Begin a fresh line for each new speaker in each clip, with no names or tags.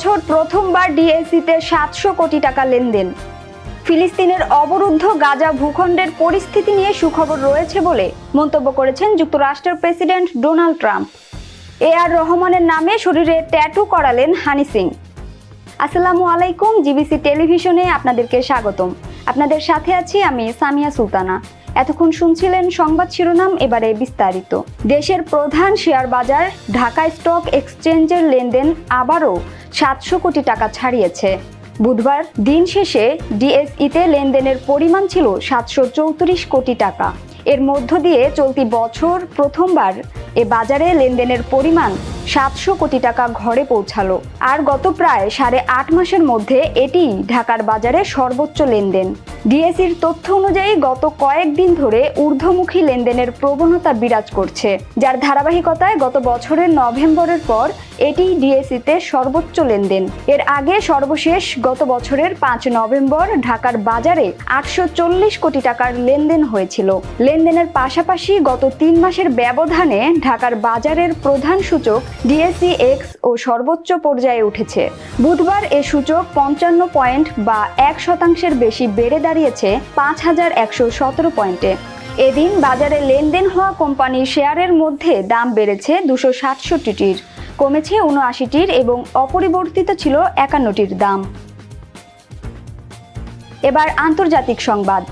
বছর প্রথমবার ডিএসইতে 700 কোটি টাকা লেনদেন। ফিলিস্তিনের অবরুদ্ধ গাজা ভূখণ্ডের পরিস্থিতি নিয়ে সুখবর রয়েছে বলে মন্তব্য করেছেন যুক্তরাষ্ট্রের প্রেসিডেন্ট ডোনাল্ড ট্রাম্প। এআর রহমানের নামে শরীরে ট্যাটু করালেন হানি সিং। আসসালামু আলাইকুম, জিবিসি টেলিভিশনে আপনাদেরকে স্বাগতম। আপনাদের সাথে আছি আমি সামিয়া সুলতানা। এতক্ষণ শুনছিলেন সংবাদ শিরোনাম, এবারে বিস্তারিত। দেশের প্রধান শেয়ার বাজার ঢাকা স্টক এক্সচেঞ্জের লেনদেন আবারও 700 কোটি টাকা ছাড়িয়েছে। বুধবার দিন শেষে ডিএসইতে লেনদেনের পরিমাণ ছিল 734 কোটি টাকা। এর মধ্য দিয়ে চলতি বছর প্রথমবার এ বাজারে লেনদেনের পরিমাণ 700 কোটি টাকা ঘরে পৌঁছালো। আর গত প্রায় 8.5 মাসের মধ্যে এটি ঢাকার বাজারে সর্বোচ্চ লেনদেন। ডিএসইর তথ্য অনুযায়ী গত কয়েকদিন ধরে ঊর্ধ্বমুখী লেনদেনের প্রবণতা বিরাজ করছে, যার ধারাবাহিকতায় গত বছরের নভেম্বরের পর এটি ডিএসইতে সর্বোচ্চ লেনদেন। এর আগে সর্বশেষ গত বছরের 5 নভেম্বর ঢাকার বাজারে 840 কোটি টাকার লেনদেন হয়েছিল। লেনদেনের পাশাপাশি গত 3 মাসের ব্যবধানে ঢাকার বাজারের প্রধান সূচক ডিএসইএক্স ও সর্বোচ্চ পর্যায়ে উঠেছে। বুধবার এ সূচক 55 পয়েন্ট বা 1% বেশি বেড়ে দাঁড়িয়েছে 5117 পয়েন্টে। এদিন বাজারে লেনদেন হওয়া কোম্পানির শেয়ারের মধ্যে দাম বেড়েছে 267টির, কমেছে 79টির এবং অপরিবর্তিত ছিল 51টির দাম। এবার আন্তর্জাতিক সংবাদ।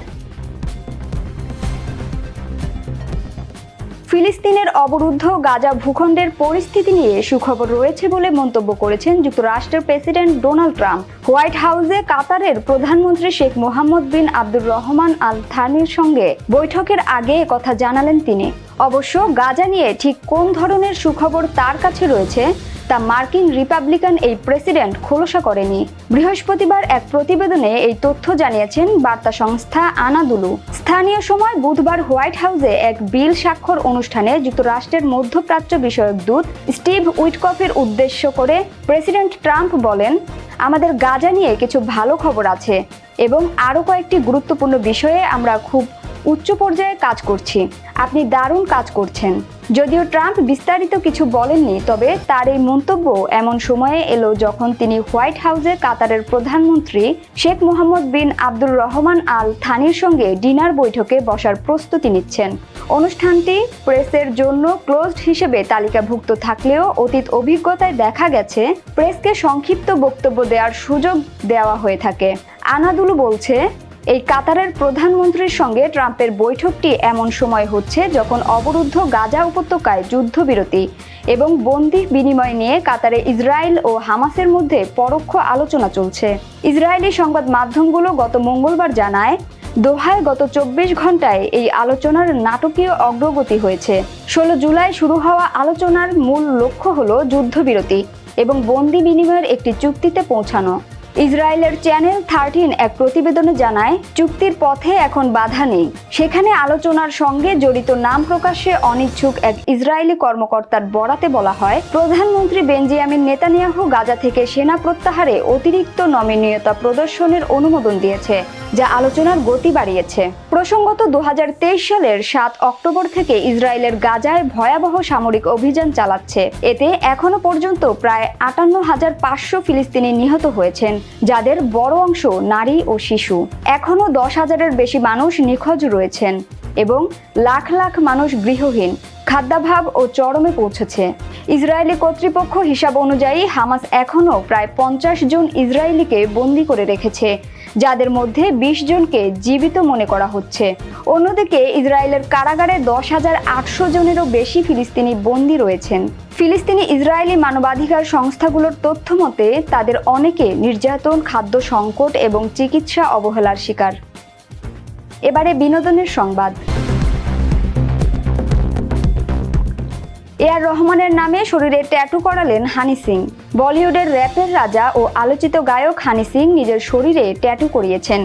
ফিলিস্তিনের অবরুদ্ধ গাজা ভূখণ্ডের পরিস্থিতি নিয়ে সুখবর রয়েছে বলে মন্তব্য করেছেন যুক্তরাষ্ট্রের প্রেসিডেন্ট ডোনাল্ড ট্রাম্প। হোয়াইট হাউসে কাতারের প্রধানমন্ত্রী শেখ মোহাম্মদ বিন আব্দুর রহমান আল থানির সঙ্গে বৈঠকের আগে কথা জানালেন তিনি। অবশ্য গাজা নিয়ে ঠিক কোন ধরনের সুখবর তার কাছে রয়েছে তা মার্কিন রিপাবলিকান এই প্রেসিডেন্ট খোলসা করেনি। বৃহস্পতিবার এক প্রতিবেদনে এই তথ্য জানিয়েছেন বার্তা সংস্থা আনাদুলু। স্থানীয় সময় বুধবার হোয়াইট হাউসে এক বিল স্বাক্ষর অনুষ্ঠানে যুক্তরাষ্ট্রের মধ্যপ্রাচ্য বিষয়ক দূত স্টিভ উইটকফের উদ্দেশ্য করে প্রেসিডেন্ট ট্রাম্প বলেন, আমাদের গাজা নিয়ে কিছু ভালো খবর আছে এবং আরও কয়েকটি গুরুত্বপূর্ণ বিষয়ে আমরা খুব উচ্চ পর্যায়ে কাজ করছি। আপনি দারুণ কাজ করছেন। যদিও ট্রাম্প বিস্তারিত কিছু বলেননি, তবে তার এই মন্তব্য এমন সময়ে এলো যখন তিনি হোয়াইট হাউসে কাতারের প্রধানমন্ত্রী শেখ মোহাম্মদ বিন আব্দুর রহমান আল থানির সঙ্গে ডিনার বৈঠকে বসার প্রস্তুতি নিচ্ছেন। অনুষ্ঠানটি প্রেসের জন্য ক্লোজড হিসেবে তালিকাভুক্ত থাকলেও অতীত অভিজ্ঞতায় দেখা গেছে প্রেসকে সংক্ষিপ্ত বক্তব্য দেওয়ার সুযোগ দেওয়া হয়ে থাকে। আনাদুলু বলছে, এই কাতারের প্রধানমন্ত্রীর সঙ্গে ট্রাম্পের বৈঠকটি এমন সময় হচ্ছে যখন অবরুদ্ধ গাজা উপত্যকায় যুদ্ধবিরতি এবং বন্দী বিনিময় নিয়ে কাতারে ইসরায়েল ও হামাসের মধ্যে পরোক্ষ আলোচনা চলছে। ইসরায়েলি সংবাদ মাধ্যমগুলো গত মঙ্গলবার জানায়, দোহায় গত 24 ঘন্টায় এই আলোচনার নাটকীয় অগ্রগতি হয়েছে। 16 জুলাই শুরু হওয়া আলোচনার মূল লক্ষ্য হলো যুদ্ধবিরতি এবং বন্দী বিনিময়ের একটি চুক্তিতে পৌঁছানো। ইসরায়েলের চ্যানেল 13 এক প্রতিবেদনে জানায়, চুক্তির পথে এখন বাধা নেই। সেখানে আলোচনার সঙ্গে জড়িত নাম প্রকাশে অনিচ্ছুক এক ইসরায়েলি কর্মকর্তার বরাতে বলা হয়, প্রধানমন্ত্রী বেঞ্জামিন নেতানিয়াহু গাজা থেকে সেনা প্রত্যাহারে অতিরিক্ত নমনীয়তা প্রদর্শনের অনুমোদন দিয়েছে, যা আলোচনার গতি বাড়িয়েছে। প্রসঙ্গত 2023 সালের 7 অক্টোবর থেকে ইসরায়েলের গাজায় ভয়াবহ সামরিক অভিযান চালাচ্ছে। এতে এখনো পর্যন্ত প্রায় 58,500 ফিলিস্তিনি নিহত হয়েছেন, যাদের বড় অংশ নারী ও শিশু। এখনো 10,000-এর বেশি মানুষ নিখোঁজ রয়েছেন এবং লাখ লাখ মানুষ গৃহহীন। খাদ্যাভাব ও চরমে পৌঁছেছে। ইসরায়েলি কর্তৃপক্ষ হিসাব অনুযায়ী হামাস এখনও প্রায় 50 জন ইসরায়েলিকে বন্দী করে রেখেছে, যাদের মধ্যে 20 জনকে জীবিত মনে করা হচ্ছে। অন্যদিকে ইসরায়েলের কারাগারে 10,800 জনেরও বেশি ফিলিস্তিনি বন্দী রয়েছেন। ফিলিস্তিনি ইসরায়েলি মানবাধিকার সংস্থাগুলোর তথ্য মতে তাদের অনেকে নির্যাতন, খাদ্য সংকট এবং চিকিৎসা অবহেলার শিকার। এবারে বিনোদনের সংবাদ। এআর রহমানের নামে শরীরে ট্যাটু করালেন হানি সিং। বলিউডের র্যাপের রাজা ও আলোচিত গায়ক হানি সিং নিজের শরীরে ট্যাটু করিয়েছেন,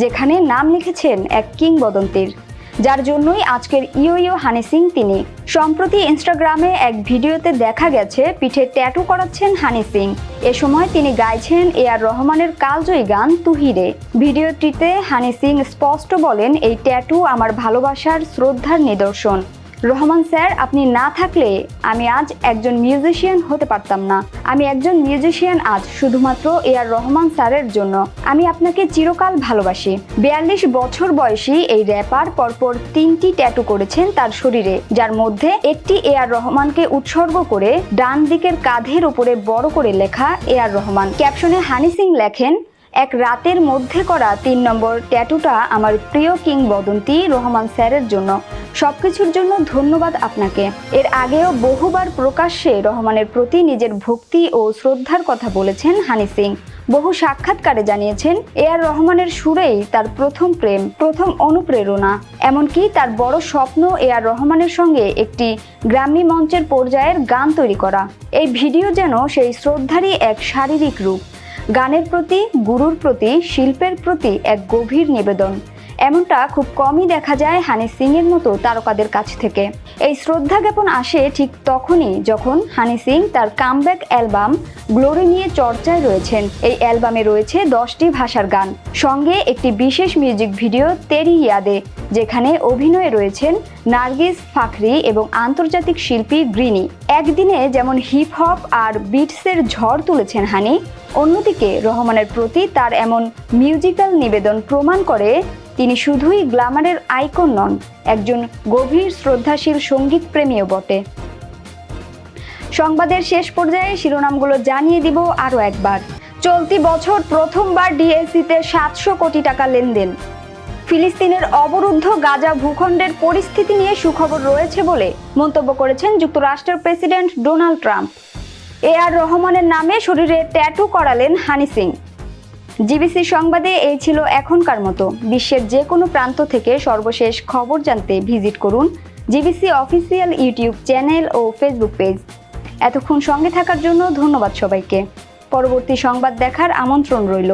যেখানে নাম লিখেছেন এক কিংবদন্তির, যার জন্যই আজকের ইয়ো হানি সিং তিনি। সম্প্রতি ইনস্টাগ্রামে এক ভিডিওতে দেখা গেছে পিঠে ট্যাটু করাচ্ছেন হানি সিং। এ সময় তিনি গাইছেন এআর রহমানের কালজয়ী গান তু হি রে। ভিডিওটিতে হানি সিং স্পষ্ট বলেন, এই ট্যাটু আমার ভালোবাসার, শ্রদ্ধার নিদর্শন। রহমান স্যার, আপনি না থাকলে আমি আজ একজন মিউজিশিয়ান হতে পারতাম না। আমি একজন মিউজিশিয়ান আজ শুধুমাত্র এআর রহমান স্যারের জন্য। আমি আপনাকে চিরকাল ভালোবাসি। 42 বছর বয়সী এই র্যাপার পরপর 3টি ট্যাটু করেছেন তার শরীরে, যার মধ্যে একটি এআর রহমানকে উৎসর্গ করে ডান দিকের কাঁধের উপরে বড় করে লেখা এআর রহমান। ক্যাপশনে হানি সিং লেখেন, এক রাতের মধ্যে করা 3 নম্বর ট্যাটুটা আমার প্রিয় কিংবদন্তি রহমান স্যারের জন্য। সবকিছুর জন্য ধন্যবাদ আপনাকে। এর আগেও বহুবার প্রকাশ্যে রহমানের প্রতি নিজের ভক্তি ও শ্রদ্ধার কথা বলেছেন হানি সিং। বহু সাক্ষাৎকারে জানিয়েছেন এআর রহমানের সুরেই তার প্রথম প্রেম, প্রথম অনুপ্রেরণা। এমনকি তার বড় স্বপ্ন এআর রহমানের সঙ্গে একটি গ্রাম্য মঞ্চের পর্যায়ের গান তৈরি করা। এই ভিডিও যেন সেই শ্রদ্ধারই এক শারীরিক রূপ। গানের প্রতি, গুরুর প্রতি, শিল্পের প্রতি এক গভীর নিবেদন। এমনটা খুব কমই দেখা যায় হানি সিং এর মতো তারকাদের কাছ থেকে। এই শ্রদ্ধা জ্ঞাপন আসে ঠিক তখনই যখন হানি সিং তার কামব্যাক অ্যালবাম গ্লোরি নিয়ে চর্চায় রয়েছেন। এই অ্যালবামে রয়েছে 10টি ভাষার গান, সঙ্গে একটি বিশেষ মিউজিক ভিডিও তেরি ইয়াদে, যেখানে অভিনয়ে রয়েছেন নার্গিস ফাখরি এবং আন্তর্জাতিক শিল্পী গ্রিনি। একদিনে যেমন হিপ হপ আর বিটসের ঝড় তুলেছেন হানি, অন্যদিকে রহমানের প্রতি তার এমন মিউজিক্যাল নিবেদন প্রমাণ করে তিনি শুধুই গ্ল্যামারের আইকন নন, একজন গভীর শ্রদ্ধাশীল সঙ্গীত প্রেমীও বটে। সংবাদের শেষ পর্যায়ে শিরোনামগুলো জানিয়ে দিব আরও একবার। চলতি বছর প্রথমবার ডিএসইতে 700 কোটি টাকা লেনদেন। ফিলিস্তিনের অবরুদ্ধ গাজা ভূখণ্ডের পরিস্থিতি নিয়ে সুখবর রয়েছে বলে মন্তব্য করেছেন যুক্তরাষ্ট্রের প্রেসিডেন্ট ডোনাল্ড ট্রাম্প। এআর রহমানের নামে শরীরে ট্যাটু করালেন হানি সিং। জিবিসি সংবাদে এই ছিল এখনকার মতো। বিশ্বের যে কোনো প্রান্ত থেকে সর্বশেষ খবর জানতে ভিজিট করুন জিবিসি অফিসিয়াল ইউটিউব চ্যানেল ও ফেসবুক পেজ। এতক্ষণ সঙ্গে থাকার জন্য ধন্যবাদ সবাইকে। পরবর্তী সংবাদ দেখার আমন্ত্রণ রইল।